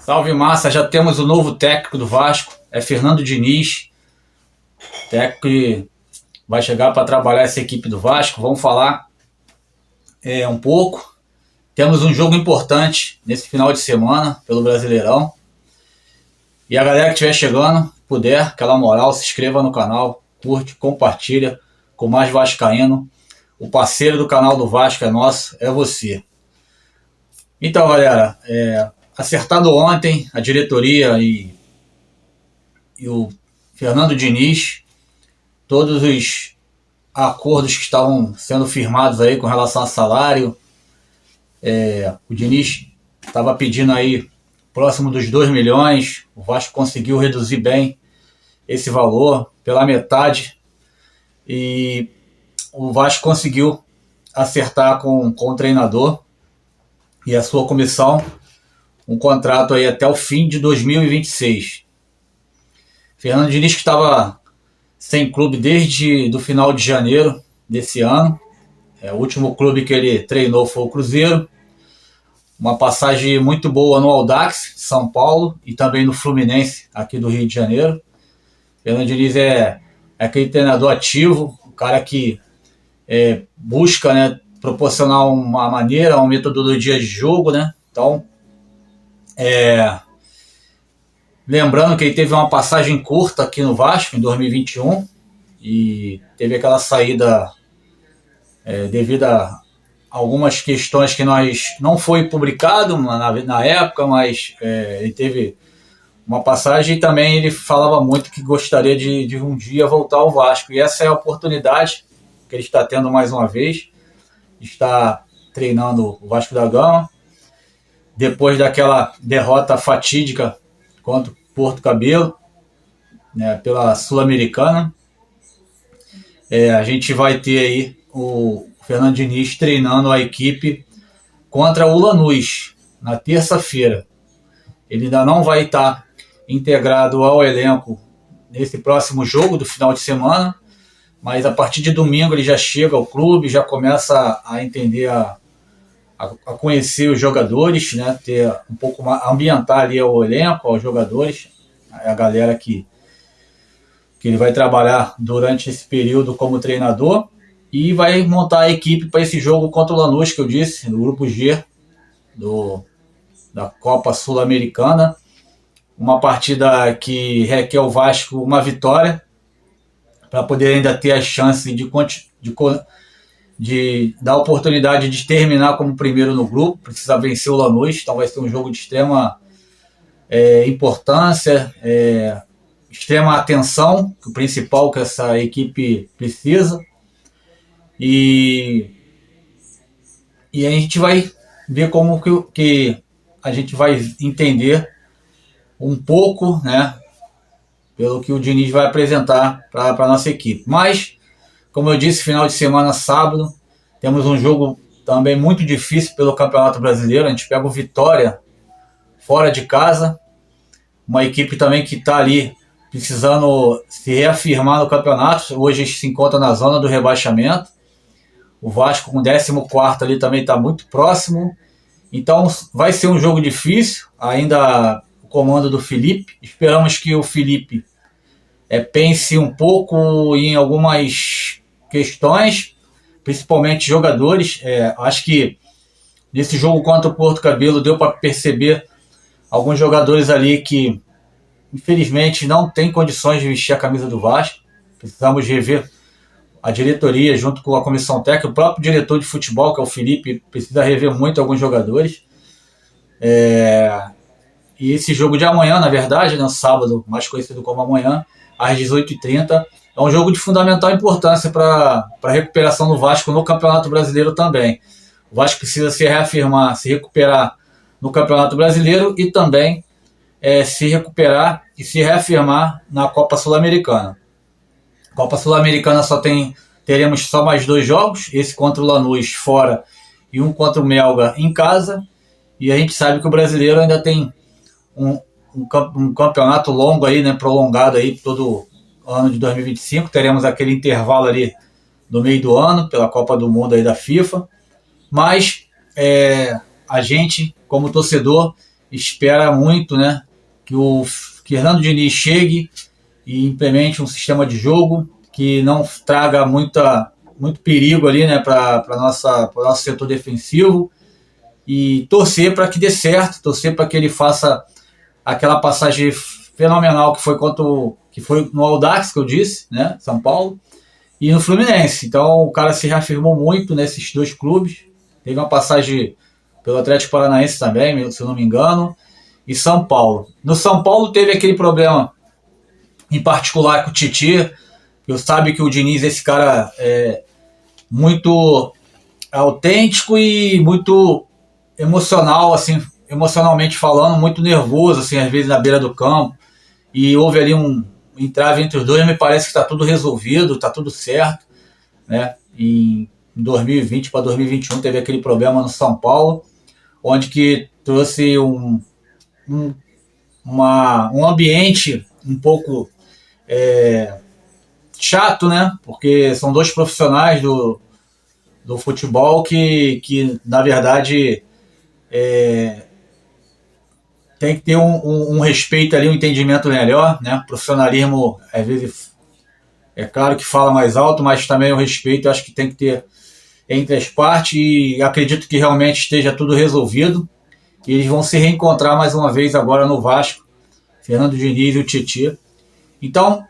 Salve massa, já temos o novo técnico do Vasco, é Fernando Diniz, técnico que vai chegar para trabalhar essa equipe do Vasco. Vamos falar um pouco. Temos um jogo importante nesse final de semana pelo Brasileirão. E a galera que estiver chegando, puder, aquela moral, se inscreva no canal, curte, compartilha com mais vascaíno. O parceiro do canal do Vasco é nosso, é você. Então, galera, acertado ontem a diretoria e o Fernando Diniz, todos os acordos que estavam sendo firmados aí com relação a salário. O Diniz estava pedindo aí próximo dos 2 milhões, o Vasco conseguiu reduzir bem esse valor pela metade e o Vasco conseguiu acertar com o treinador e a sua comissão um contrato aí até o fim de 2026. Fernando Diniz, que estava sem clube desde o final de janeiro desse ano. O último clube que ele treinou foi o Cruzeiro. Uma passagem muito boa no Audax, São Paulo, e também no Fluminense, aqui do Rio de Janeiro. Fernando Diniz é aquele treinador ativo, o cara que busca, né, proporcionar uma maneira, uma metodologia de jogo, né? Então, lembrando que ele teve uma passagem curta aqui no Vasco em 2021 e teve aquela saída devido a algumas questões que não foi publicado na época, mas ele teve uma passagem e também ele falava muito que gostaria de um dia voltar ao Vasco. E essa é a oportunidade que ele está tendo mais uma vez, está treinando o Vasco da Gama, depois daquela derrota fatídica contra o Porto Cabelo, né, pela Sul-Americana. A gente vai ter aí o Fernando Diniz treinando a equipe contra o Lanús na terça-feira. Ele ainda não vai estar integrado ao elenco nesse próximo jogo do final de semana, mas a partir de domingo ele já chega ao clube, já começa a entender, a conhecer os jogadores, né, ter um pouco mais, ambientar ali o elenco, os jogadores, a galera que ele vai trabalhar durante esse período como treinador, e vai montar a equipe para esse jogo contra o Lanús, que eu disse, no grupo G da Copa Sul-Americana. Uma partida que requer o Vasco uma vitória para poder ainda ter a chance de dar a oportunidade de terminar como primeiro no grupo. Precisa vencer o Lanús, então vai ser um jogo de extrema importância, extrema atenção, que o principal que essa equipe precisa. E a gente vai ver como que a gente vai entender um pouco, né, pelo que o Diniz vai apresentar para a nossa equipe. Mas, como eu disse, final de semana, sábado, temos um jogo também muito difícil pelo Campeonato Brasileiro. A gente pega o Vitória fora de casa, uma equipe também que está ali precisando se reafirmar no campeonato. Hoje se encontra na zona do rebaixamento. O Vasco com o 14º ali também está muito próximo. Então vai ser um jogo difícil, ainda o comando do Felipe. Esperamos que o Felipe pense um pouco em algumas questões, principalmente jogadores. Acho que nesse jogo contra o Porto Cabelo deu para perceber alguns jogadores ali que infelizmente não tem condições de vestir a camisa do Vasco. Precisamos rever. A diretoria, junto com a comissão técnica, o próprio diretor de futebol, que é o Felipe, precisa rever muito alguns jogadores. E esse jogo de amanhã, na verdade, no sábado, mais conhecido como amanhã, às 18h30, é um jogo de fundamental importância para a recuperação do Vasco no Campeonato Brasileiro também. O Vasco precisa se reafirmar, se recuperar no Campeonato Brasileiro e também se recuperar e se reafirmar na Copa Sul-Americana. Copa Sul-Americana teremos só mais 2 jogos, esse contra o Lanús fora e um contra o Melgar em casa. E a gente sabe que o brasileiro ainda tem um campeonato longo aí, né, prolongado aí todo ano de 2025. Teremos aquele intervalo ali no meio do ano pela Copa do Mundo aí da FIFA. Mas a gente, como torcedor, espera muito, né, que o Fernando Diniz chegue e implemente um sistema de jogo que não traga muito perigo ali, né, para o nosso setor defensivo, e torcer para que dê certo, torcer para que ele faça aquela passagem fenomenal que foi no Audax, que eu disse, né, São Paulo, e no Fluminense. Então o cara se reafirmou muito nesses dois clubes. Teve uma passagem pelo Atlético Paranaense também, se eu não me engano, e São Paulo. No São Paulo teve aquele problema em particular com o Titi. Eu sabe que o Diniz, esse cara muito autêntico e muito emocional, assim, emocionalmente falando, muito nervoso, assim, às vezes na beira do campo. E houve ali um entrave entre os dois, me parece que está tudo resolvido, está tudo certo, né? Em 2020 para 2021 teve aquele problema no São Paulo, onde que trouxe um ambiente um pouco chato, né? Porque são dois profissionais do futebol que na verdade tem que ter um respeito ali, um entendimento melhor, né? Profissionalismo, às vezes, é claro que fala mais alto, mas também o respeito eu acho que tem que ter entre as partes, e acredito que realmente esteja tudo resolvido. E eles vão se reencontrar mais uma vez agora no Vasco, Fernando Diniz e o Titi. Então,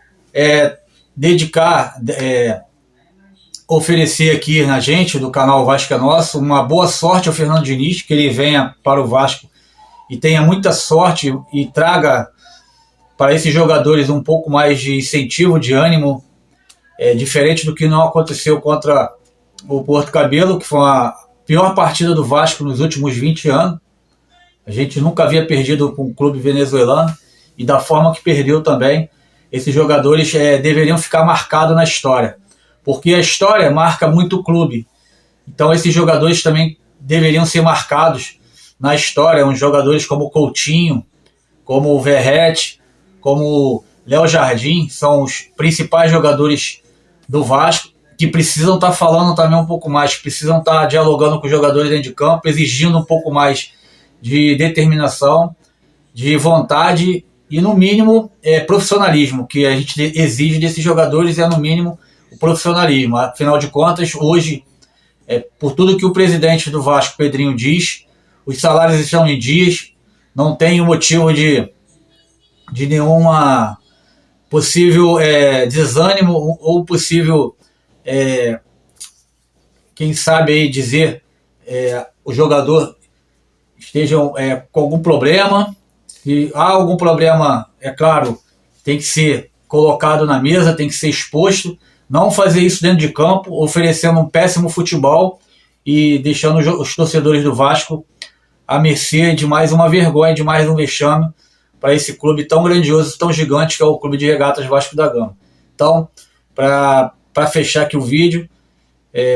oferecer aqui na gente, do canal Vasco é Nosso, uma boa sorte ao Fernando Diniz, que ele venha para o Vasco e tenha muita sorte e traga para esses jogadores um pouco mais de incentivo, de ânimo, diferente do que não aconteceu contra o Porto Cabelo, que foi a pior partida do Vasco nos últimos 20 anos. A gente nunca havia perdido com um clube venezuelano, e da forma que perdeu também, esses jogadores deveriam ficar marcados na história, porque a história marca muito o clube. Então esses jogadores também deveriam ser marcados na história, uns jogadores como o Coutinho, como o Verratti, como o Léo Jardim, são os principais jogadores do Vasco, que precisam estar falando também um pouco mais, precisam estar dialogando com os jogadores dentro de campo, exigindo um pouco mais de determinação, de vontade e, no mínimo, profissionalismo, que a gente exige desses jogadores, no mínimo, o profissionalismo. Afinal de contas, hoje, por tudo que o presidente do Vasco, Pedrinho, diz, os salários estão em dias, não tem motivo de nenhuma possível desânimo ou possível, quem sabe aí dizer, o jogador estejam com algum problema. Se há algum problema, é claro, tem que ser colocado na mesa, tem que ser exposto. Não fazer isso dentro de campo, oferecendo um péssimo futebol e deixando os torcedores do Vasco à mercê de mais uma vergonha, de mais um vexame para esse clube tão grandioso, tão gigante, que é o Clube de Regatas Vasco da Gama. Então, para fechar aqui o vídeo,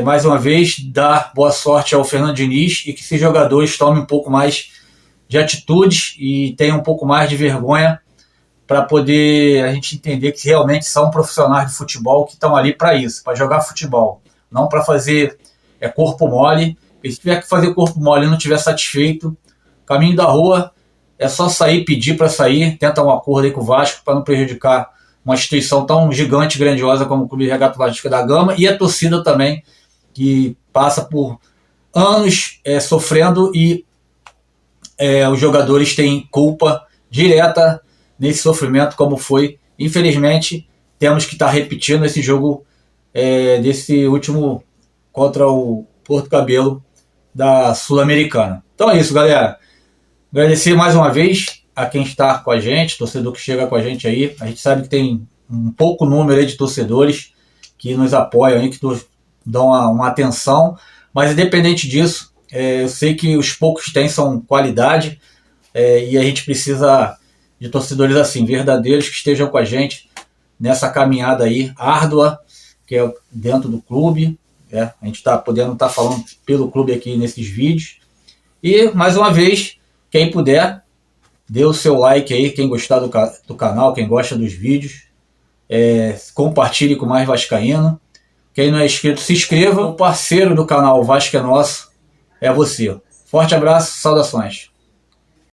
mais uma vez, dar boa sorte ao Fernando Diniz, e que esses jogadores tomem um pouco mais de atitudes e tenham um pouco mais de vergonha, para poder a gente entender que realmente são profissionais de futebol que estão ali para isso, para jogar futebol, não para fazer corpo mole. E se tiver que fazer corpo mole e não estiver satisfeito, caminho da rua, é só sair, pedir para sair, tenta um acordo aí com o Vasco para não prejudicar uma instituição tão gigante, grandiosa como o Clube de Regatas Vasco da Gama, e a torcida também, que passa por anos sofrendo, e os jogadores têm culpa direta nesse sofrimento, como foi. Infelizmente, temos que estar repetindo esse jogo desse último contra o Porto Cabelo da Sul-Americana. Então é isso, galera. Agradecer mais uma vez a quem está com a gente, torcedor que chega com a gente aí. A gente sabe que tem um pouco número aí de torcedores que nos apoiam aí, que nos dão uma atenção, mas independente disso, eu sei que os poucos que tem são qualidade, e a gente precisa de torcedores assim, verdadeiros, que estejam com a gente nessa caminhada aí árdua, que é dentro do clube. A gente está podendo estar falando pelo clube aqui nesses vídeos. E, mais uma vez, quem puder, dê o seu like aí, quem gostar do canal, quem gosta dos vídeos, compartilhe com mais vascaíno. Quem não é inscrito, se inscreva. O parceiro do canal Vasco é Nosso é você. Forte abraço, saudações.